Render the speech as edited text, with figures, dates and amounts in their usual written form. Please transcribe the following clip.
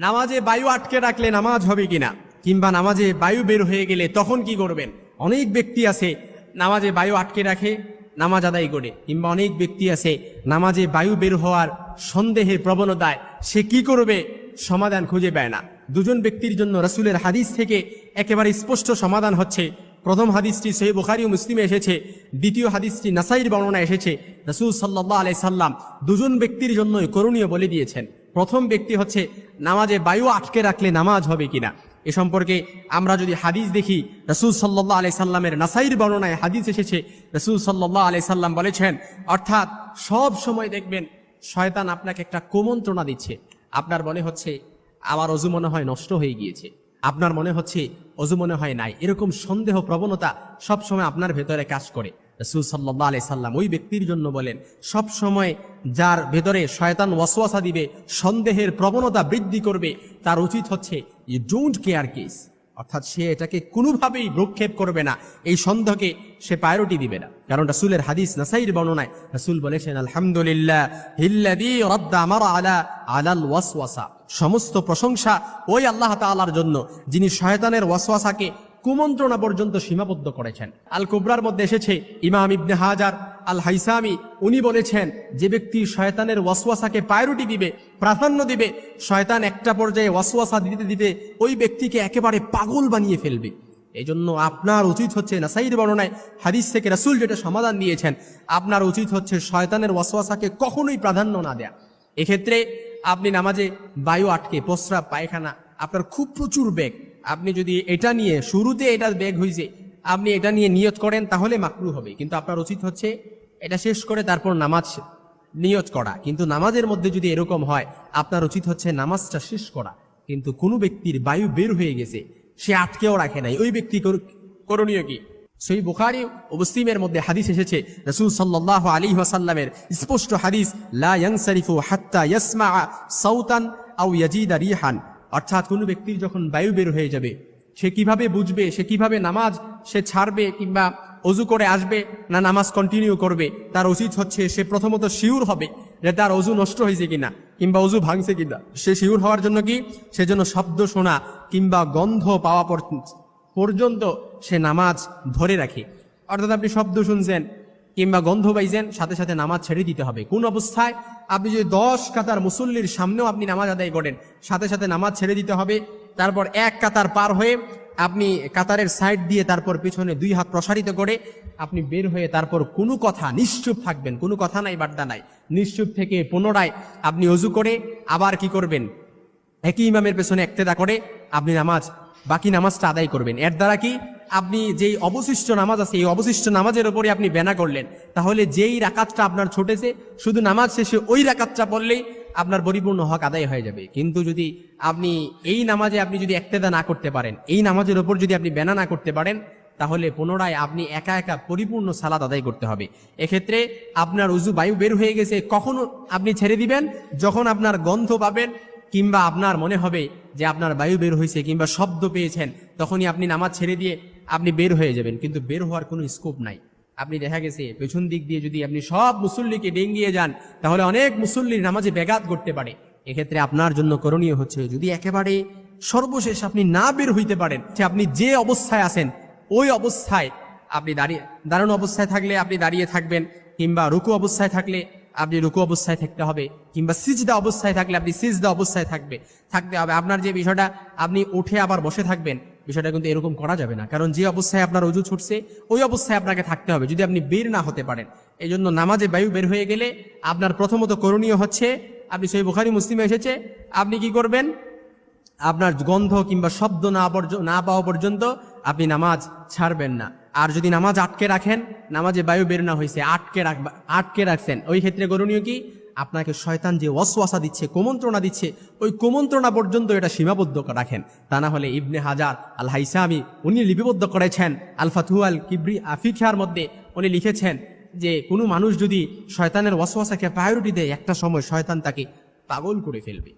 নামাজে বায়ু আটকে রাখলে নামাজ হবে কিনা, কিংবা নামাজে বায়ু বের হয়ে গেলে তখন কি করবেন। অনেক ব্যক্তি আছে নামাজে বায়ু আটকে রাখে, নামাজ আদায় করে, কিংবা অনেক ব্যক্তি আছে নামাজে বায়ু বের হওয়ার সন্দেহের প্রবণতায় সে কি করবে সমাধান খুঁজে পায় না। দুজন ব্যক্তির জন্য রাসূলের হাদিস থেকে একেবারে স্পষ্ট সমাধান হচ্ছে। প্রথম হাদিসটি সহিহ বুখারী ও মুসলিমে এসেছে, দ্বিতীয় হাদিসটি নাসাইর বর্ণনা এসেছে। রাসূল সাল্লাল্লাহু আলাইহি সাল্লাম দুজন ব্যক্তির জন্যই করণীয় বলে দিয়েছেন। প্রথম ব্যক্তি হচ্ছে নামাজে বায়ু আটকে রাখলে নামাজ হবে কিনা। এ সম্পর্কে আমরা যদি হাদিস দেখি, রাসূল সাল্লাল্লাহু আলাইহি সাল্লামের নাসাইর বর্ণনায় হাদিস এসেছে। রাসূল সাল্লাল্লাহু আলাইহি সাল্লাম বলেছেন, অর্থাৎ সব সময় দেখবেন শয়তান আপনাকে একটা কুমন্ত্রণা দিচ্ছে। আপনার মনে হচ্ছে আমার অজু মনে হয় নষ্ট হয়ে গিয়েছে, আপনার মনে হচ্ছে অজু মনে হয় নাই, এরকম সন্দেহ প্রবণতা সবসময় আপনার ভেতরে কাজ করে। রাসূল সাল্লাল্লাহু আলাইহি সাল্লাম ওই ব্যক্তির জন্য বলেন, সব সময় যার ভেতরে শয়তান ওয়াসওয়াসা দিবে, সন্দেহের প্রবণতা বৃদ্ধি করবে, তার উচিত হচ্ছে ইউ ডোন্ট কেয়ার কেস, অর্থাৎ সে এটাকে কোনোভাবেই ভ্রুক্ষেপ করবে না, এই সন্দেহকে সে প্রায়োরিটি দিবে না। কারণ রাসূলের হাদিস নাসাইর বর্ণনায় রাসূল বলেছেন, আলহামদুলিল্লাহ হিল্লাযী রাদ্দা মারা আলাল ওয়াসওয়াসা, সমস্ত প্রশংসা ওই আল্লাহ তাআলার জন্য যিনি শয়তানের ওয়াসওয়াসাকে কুমন্ত্রণা পর্যন্ত সীমাবদ্ধ করেছেন। আল কুবরার মধ্যে এসেছে, ইমাম ইবনে হাজার আল হাইসামি উনি বলেছেন, যে ব্যক্তি শয়তানের ওয়াসওয়াসাকে প্রায়োরিটি দিবে, প্রাধান্য দিবে, শয়তান একটা পর্যায়ে ওয়াসওয়াসা দিতে দিতে ওই ব্যক্তিকে একেবারে পাগল বানিয়ে ফেলবে। এই জন্য আপনার উচিত হচ্ছে, নাসাইর বর্ণনায় হাদিস থেকে রাসূল যেটা সমাধান দিয়েছেন, আপনার উচিত হচ্ছে শয়তানের ওয়াসওয়াসাকে কখনোই প্রাধান্য না দেয়া। এক্ষেত্রে আপনি নামাজে বায়ু আটকে, প্রস্রাব পায়খানা, আপনার খুব প্রচুর বেগ, আপনি যদি এটা নিয়ে শুরুতে এটা বেগ হয়েছে আপনি এটা নিয়ে নিয়ত করেন তাহলে মাকরুহ হবে, কিন্তু আপনার উচিত হচ্ছে এটা শেষ করে তারপর নামাজ নিয়ত করা। কিন্তু নামাজের মধ্যে যদি এরকম হয়, আপনার উচিত হচ্ছে নামাজটা শেষ করা। কিন্তু কোনো ব্যক্তির বায়ু বের হয়ে গেছে, সে আটকেও রাখে নাই, ওই ব্যক্তি করণীয় কি? সহিহ বুখারী ও মুসলিমের মধ্যে হাদিস এসেছে, রাসূল সাল্লাল্লাহু আলাইহি ওয়াসাল্লামের স্পষ্ট হাদিস, লা ইয়ানসারিফু হাত্তা ইয়াসমাআ সাউতান আও ইয়াজিদা রিহান, অর্থাৎ কোনো ব্যক্তির যখন বায়ু বের হয়ে যাবে, সে কিভাবে বুঝবে, সে কিভাবে নামাজ সে ছাড়বে কিংবা অজু করে আসবে না নামাজ কন্টিনিউ করবে। তার উচিত হচ্ছে সে প্রথমত শিওর হবে যে তার অজু নষ্ট হয়েছে কিনা কিংবা অজু ভাঙছে কিনা। সে শিওর হওয়ার জন্য কি, সেজন্য শব্দ শোনা কিংবা গন্ধ পাওয়া পর্যন্ত সে নামাজ ধরে রাখে। অর্থাৎ আপনি শব্দ শুনছেন কিংবা গন্ধ পাইছেন, সাথে সাথে নামাজ ছেড়ে দিতে হবে। কোন অবস্থায়? আপনি যদি 10 কাতার মুসল্লির সামনেও আপনি নামাজ আদায় করেন, সাথে সাথে নামাজ ছেড়ে দিতে হবে। তারপর এক কাতার পার হয়ে আপনি কাতারের সাইড দিয়ে তারপর পিছনে 2 হাত প্রসারিত করে আপনি বের হয়ে তারপর কোনো কথা, নিশ্চুপ থাকবেন, কোনো কথা নাই, বাড্ডা নাই, নিশ্চুপ থেকে পুনরায় আপনি অজু করে আবার কি করবেন, একই ইমামের পেছনে ইক্তেদা করে আপনি বাকি নামাজটা আদায় করবেন। এর দ্বারা কি, আপনি যেই অবশিষ্ট নামাজ আছে এই অবশিষ্ট নামাজের উপরে আপনি বেনা করলেন, তাহলে যেই রাকাতটা আপনার ছুটেছে শুধু নামাজ শেষে ওই রাকাতটা পড়লেই আপনার পরিপূর্ণ হক আদায় হয়ে যাবে। কিন্তু যদি আপনি এই নামাজে আপনি যদি ইক্তেদা না করতে পারেন, এই নামাজের উপর যদি আপনি বেনা না করতে পারেন, তাহলে পুনরায় আপনি একা একা পরিপূর্ণ সালাত আদায় করতে হবে। এক্ষেত্রে আপনার উজু বায়ু বের হয়ে গেছে, কখন আপনি ছেড়ে দিবেন? যখন আপনার গন্ধ পাবেন কিংবা আপনার মনে হবে যে আপনার বায়ু বের হয়েছে কিংবা শব্দ পেয়েছেন, তখনই আপনি নামাজ ছেড়ে দিয়ে আপনি বের হয়ে যাবেন। কিন্তু বের হওয়ার কোনো স্কোপ নাই। আপনি দেখা গেছে পেছন দিক দিয়ে যদি আপনি সব মুসল্লিকে ডেঙ্গিয়ে যান, তাহলে অনেক মুসল্লির নামাজে ব্যাঘাত ঘটতে পারে। এক্ষেত্রে আপনার জন্য করণীয় হচ্ছে, যদি একেবারে সর্বশেষ আপনি না বের হইতে পারেন, আপনি যে অবস্থায় আছেন ওই অবস্থায় আপনি দাঁড়ানো অবস্থায় থাকলে আপনি দাঁড়িয়ে থাকবেন, কিংবা রুকু অবস্থায় থাকলে আপনি রুকু অবস্থায় থাকতে হবে, কিংবা সিজদা অবস্থায় থাকলে আপনি সিজদা অবস্থায় থাকতে হবে। আপনার যে বিষয়টা আপনি উঠে আবার বসে থাকবেন, বিষয়টা কিন্তু এরকম করা যাবে না। কারণ যে অবস্থায় আপনার অজু ছুটছে ওই অবস্থায় আপনাকে থাকতে হবে, যদি আপনি বের না হতে পারেন। এই জন্য নামাজে বায়ু বের হয়ে গেলে আপনার প্রথমত করণীয় হচ্ছে, আপনি সহিহ বুখারী মুসলিমে এসেছে, আপনি কি করবেন, আপনার গন্ধ কিংবা শব্দ না পাওয়া পর্যন্ত আপনি নামাজ ছাড়বেন না। আর যদি নামাজ আটকে রাখেন, নামাজে বায়ু বের না হয়েছে, আটকে রাখছেন, ওই ক্ষেত্রে করণীয় কি, আপনাকে শয়তান যে ওয়াসওয়াসা দিচ্ছে, কুমন্ত্রণা দিচ্ছে, ওই কুমন্ত্রণা পর্যন্ত এটা সীমাবদ্ধ রাখেন। তা না হলে ইবনে হাজার আল হাইসামি উনি লিপিবদ্ধ করেছেন, আল ফাতহু আল কিবরি আফিকার মধ্যে উনি লিখেছেন যে কোনো মানুষ যদি শয়তানের ওয়াসওয়াসাকে প্রায়োরিটি দেয়, একটা সময় শয়তান তাকে পাগল করে ফেলবে।